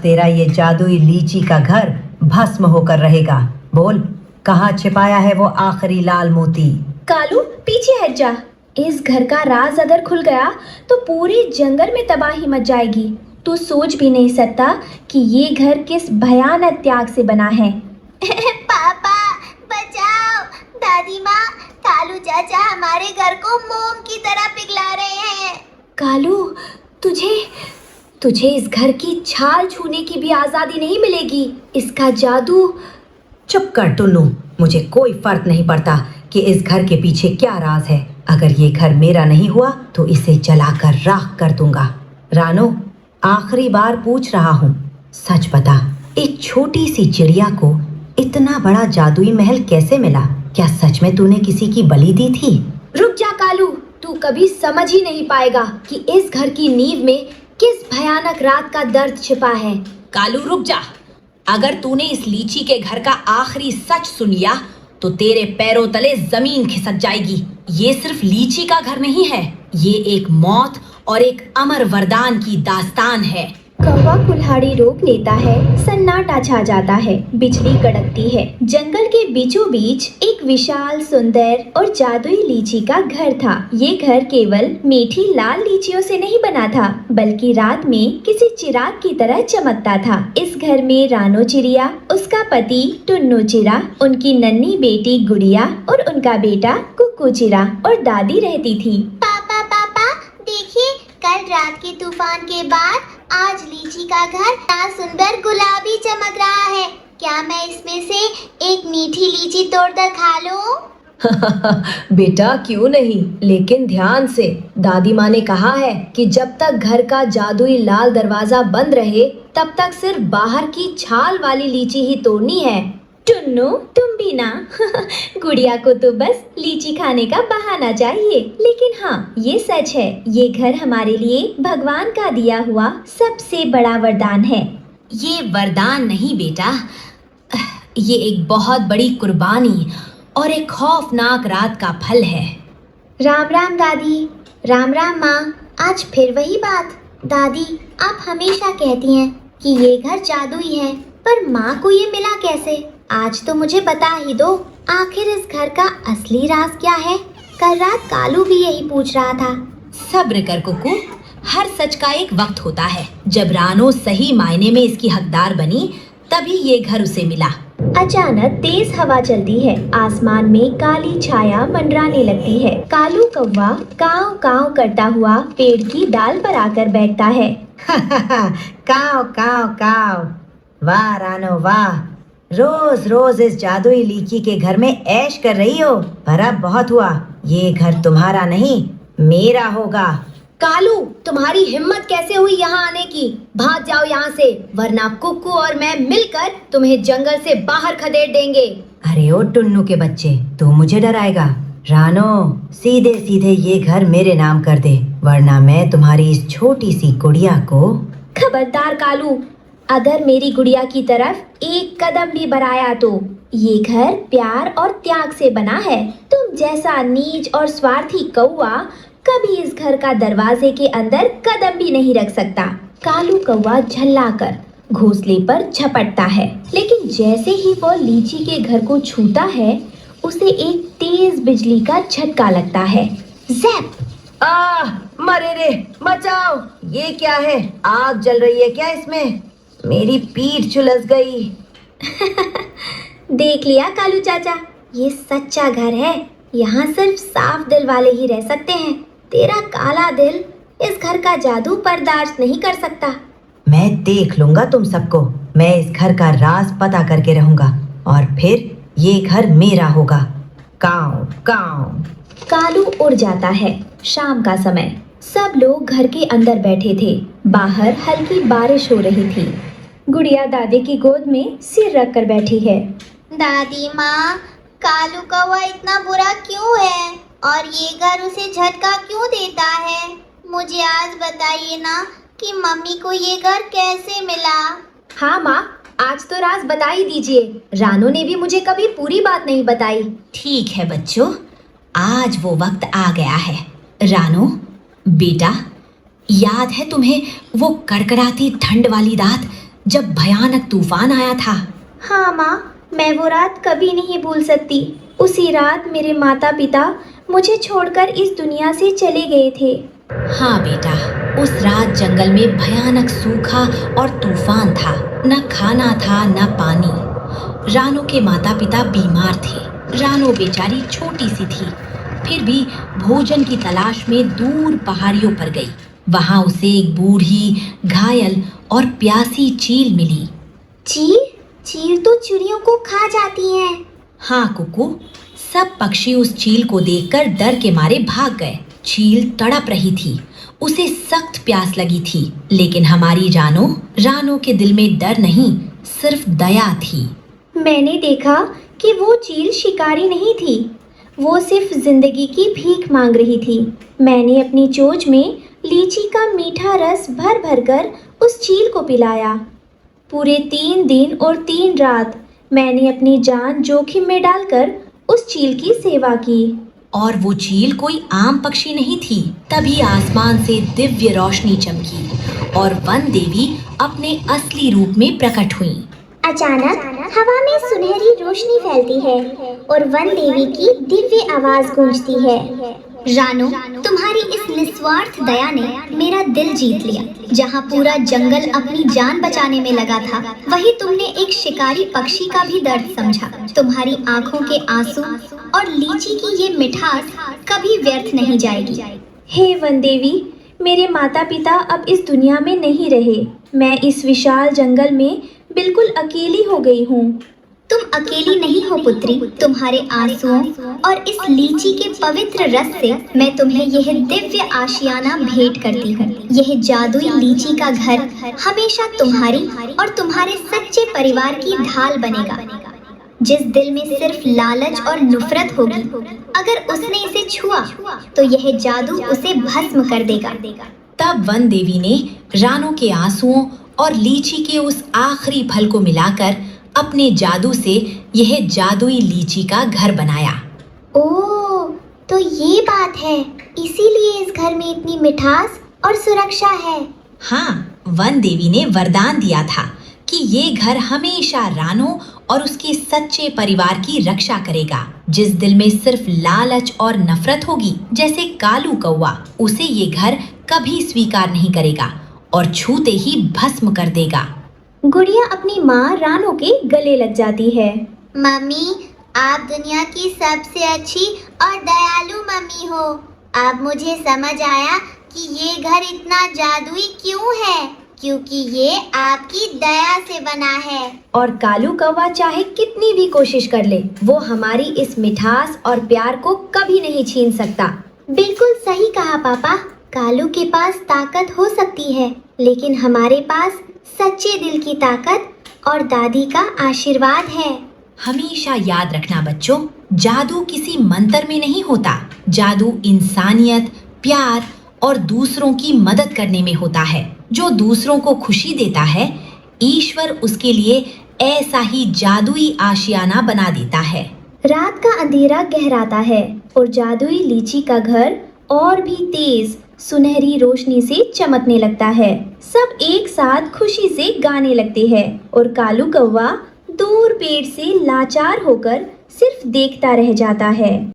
तेरा ये जादुई लीची का घर भस्म होकर रहेगा। बोल, कहाँ छिपाया है वो आखिरी लाल मोती? कालू पीछे हट जा। इस घर का राज अगर खुल गया तो पूरे जंगल में तबाही मच जाएगी। तू सोच भी नहीं सकता कि ये घर किस भयानक त्याग से बना है। पापा बचाओ, दादी माँ, कालू चाचा हमारे घर को मोम की तरह पिघला रहे हैं। कालू, तुझे इस घर की छाल छूने की भी आजादी नहीं मिलेगी। इसका जादू। चुप कर टुन्नू, मुझे कोई फर्क नहीं पड़ता कि इस घर के पीछे क्या राज है। अगर ये घर मेरा नहीं हुआ तो इसे जलाकर राख कर दूंगा। रानो, आखिरी बार पूछ रहा हूँ, सच बता, एक छोटी सी चिड़िया को इतना बड़ा जादुई महल कैसे मिला? क्या सच में तूने किसी की बलि दी थी? रुक जा कालू, तू कभी समझ ही नहीं पाएगा कि इस घर की नींव में किस भयानक रात का दर्द छिपा है। कालू रुक जा। अगर तूने इस लीची के घर का आखिरी सच सुन लिया तो तेरे पैरों तले जमीन खिसक जाएगी। ये सिर्फ लीची का घर नहीं है, ये एक मौत और एक अमर वरदान की दास्तान है। कौवा कुल्हाड़ी रोक लेता है, सन्नाटा छा जाता है, बिजली कड़कती है। जंगल के बीचों बीच एक विशाल, सुंदर और जादुई लीची का घर था। ये घर केवल मीठी लाल लीचियों से नहीं बना था, बल्कि रात में किसी चिराग की तरह चमकता था। इस घर में रानो चिड़िया, उसका पति टुन्नू चिड़ा, उनकी नन्ही बेटी गुड़िया और उनका बेटा कुक्कू चिड़ा और दादी रहती थी। पापा पापा देखिए, कल रात के तूफान के बाद आज लीची का घर इतना सुंदर गुलाबी चमक रहा है। क्या मैं इसमें से एक मीठी लीची तोड़कर खा लूं? बेटा क्यों नहीं, लेकिन ध्यान से। दादी माँ ने कहा है कि जब तक घर का जादुई लाल दरवाजा बंद रहे तब तक सिर्फ बाहर की छाल वाली लीची ही तोड़नी है। टुन्नू, तुम भी ना। गुड़िया को तो बस लीची खाने का बहाना चाहिए। लेकिन हाँ, ये सच है, ये घर हमारे लिए भगवान का दिया हुआ सबसे बड़ा वरदान है। ये वरदान नहीं बेटा, ये एक बहुत बड़ी कुर्बानी और एक खौफनाक रात का फल है। राम राम दादी, राम राम माँ। आज फिर वही बात। दादी, आप हमेशा कहती हैं कि ये घर जादुई है, पर माँ को ये मिला कैसे? आज तो मुझे बता ही दो, आखिर इस घर का असली राज क्या है? कल रात कालू भी यही पूछ रहा था। सब्र कर कुकू, हर सच का एक वक्त होता है। जब रानो सही मायने में इसकी हकदार बनी तभी ये घर उसे मिला। अचानक तेज हवा चलती है, आसमान में काली छाया मंडराने लगती है। कालू कौवा काव काव करता हुआ पेड़ की डाल पर आकर बैठता है। काव काव काव, वाह रानो वाह, रोज रोज इस जादुई लीची के घर में ऐश कर रही हो, पर अब बहुत हुआ। ये घर तुम्हारा नहीं, मेरा होगा। कालू, तुम्हारी हिम्मत कैसे हुई यहाँ आने की? भाग जाओ यहाँ से, वरना कुक्कू और मैं मिलकर तुम्हें जंगल से बाहर खदेड़ देंगे। अरे ओ टुन्नू के बच्चे, तू मुझे डराएगा? रानो, सीधे सीधे ये घर मेरे नाम कर दे, वरना मैं तुम्हारी इस छोटी सी गुड़िया को। खबरदार कालू, अगर मेरी गुड़िया की तरफ एक कदम भी बढ़ाया तो ये घर प्यार और त्याग से बना है। तुम जैसा नीच और स्वार्थी कौवा कभी इस घर का दरवाजे के अंदर कदम भी नहीं रख सकता। कालू कौवा झल्लाकर घोंसले पर झपटता है, लेकिन जैसे ही वह लीची के घर को छूता है उसे एक तेज बिजली का झटका लगता है। ज़ैप! मरे रे, बचाओ! ये क्या है? आग जल रही है क्या इसमें? मेरी पीठ झुलस गई। देख लिया कालू चाचा, ये सच्चा घर है। यहाँ सिर्फ साफ दिल वाले ही रह सकते हैं। तेरा काला दिल इस घर का जादू बर्दाश्त नहीं कर सकता। मैं देख लूंगा तुम सबको। मैं इस घर का राज पता करके रहूंगा और फिर ये घर मेरा होगा। काव काव। कालू उड़ जाता है। शाम का समय, सब लोग घर के अंदर बैठे थे। बाहर हल्की बारिश हो रही थी। गुड़िया दादी की गोद में सिर रख कर बैठी है। दादी माँ, कालू कौवा इतना बुरा क्यों है और ये घर उसे झटका क्यों देता है? मुझे आज बताइए ना कि मम्मी को ये घर कैसे मिला। हाँ माँ, आज तो राज बता ही दीजिए। रानो ने भी मुझे कभी पूरी बात नहीं बताई। ठीक है बच्चों, आज वो वक्त आ गया है। रानो बेटा, याद है तुम्हें वो कड़कड़ाती ठंड वाली रात जब भयानक तूफान आया था। हाँ माँ, मैं वो रात कभी नहीं भूल सकती। उसी रात मेरे माता पिता मुझे छोड़कर इस दुनिया से चले गए थे। हाँ बेटा, उस रात जंगल में भयानक सूखा और तूफान था। न खाना था न पानी। रानो के माता पिता बीमार थे। रानो बेचारी छोटी सी थी, फिर भी भोजन की तलाश में दूर पहाड़ियों पर गई। वहां उसे एक बूढ़ी, घायल और प्यासी चील मिली। चील? चील तो चिड़ियों को खा जाती हैं। हाँ कुकू, सब पक्षी उस चील को देखकर डर के मारे भाग गए। चील तड़प रही थी, उसे सख्त प्यास लगी थी, लेकिन हमारी रानो के दिल में डर नहीं, सिर्फ दया थी। मैंने देखा कि वो चील शिकारी नहीं थी, वो सिर्फ जिंदगी की भीख मांग रही थी। मैंने अपनी चोंच में लीची का मीठा रस भर भर कर उस चील को पिलाया। पूरे 3 दिन और 3 रात मैंने अपनी जान जोखिम में डालकर उस चील की सेवा की। और वो चील कोई आम पक्षी नहीं थी। तभी आसमान से दिव्य रोशनी चमकी और वन देवी अपने असली रूप में प्रकट हुई। अचानक हवा में सुनहरी रोशनी फैलती है और वन देवी की दिव्य आवाज गूंजती है। रानो, तुम्हारी इस निस्वार्थ दया ने मेरा दिल जीत लिया। जहाँ पूरा जंगल अपनी जान बचाने में लगा था, वहीं तुमने एक शिकारी पक्षी का भी दर्द समझा। तुम्हारी आंखों के आंसू और लीची की ये मिठास कभी व्यर्थ नहीं जाएगी। हे वन देवी, मेरे माता पिता अब इस दुनिया में नहीं रहे। मैं इस विशाल जंगल में बिल्कुल अकेली हो गई हूँ। तुम अकेली नहीं हो पुत्री। तुम्हारे आंसुओं और इस लीची के पवित्र रस से मैं तुम्हें यह दिव्य आशियाना भेंट करती हूँ। यह जादुई लीची का घर हमेशा तुम्हारी और तुम्हारे सच्चे परिवार की ढाल बनेगा। जिस दिल में सिर्फ लालच और नफरत होगी, अगर उसने इसे छुआ तो यह जादू उसे भस्म कर देगा। तब वन देवी ने रानो के आंसुओं और लीची के उस आखिरी फल को मिलाकर अपने जादू से यह जादुई लीची का घर बनाया। ओह, तो ये बात है, इसीलिए इस घर में इतनी मिठास और सुरक्षा है। हाँ, वन देवी ने वरदान दिया था कि ये घर हमेशा रानो और उसके सच्चे परिवार की रक्षा करेगा। जिस दिल में सिर्फ लालच और नफरत होगी, जैसे कालू कौवा, उसे ये घर कभी स्वीकार नहीं करेगा और छूते ही भस्म कर देगा। गुड़िया अपनी माँ रानो के गले लग जाती है। मम्मी, आप दुनिया की सबसे अच्छी और दयालु मम्मी हो। अब मुझे समझ आया कि ये घर इतना जादुई क्यों है, क्योंकि ये आपकी दया से बना है। और कालू कौवा चाहे कितनी भी कोशिश कर ले, वो हमारी इस मिठास और प्यार को कभी नहीं छीन सकता। बिल्कुल सही कहा पापा। कालू के पास ताकत हो सकती है, लेकिन हमारे पास सच्चे दिल की ताकत और दादी का आशीर्वाद है। हमेशा याद रखना बच्चों, जादू किसी मंत्र में नहीं होता। जादू इंसानियत, प्यार और दूसरों की मदद करने में होता है। जो दूसरों को खुशी देता है, ईश्वर उसके लिए ऐसा ही जादुई आशियाना बना देता है। रात का अंधेरा गहराता है और जादुई लीची का घर और भी तेज सुनहरी रोशनी से चमकने लगता है। सब एक साथ खुशी से गाने लगते हैं और कालू कौवा दूर पेड़ से लाचार होकर सिर्फ देखता रह जाता है।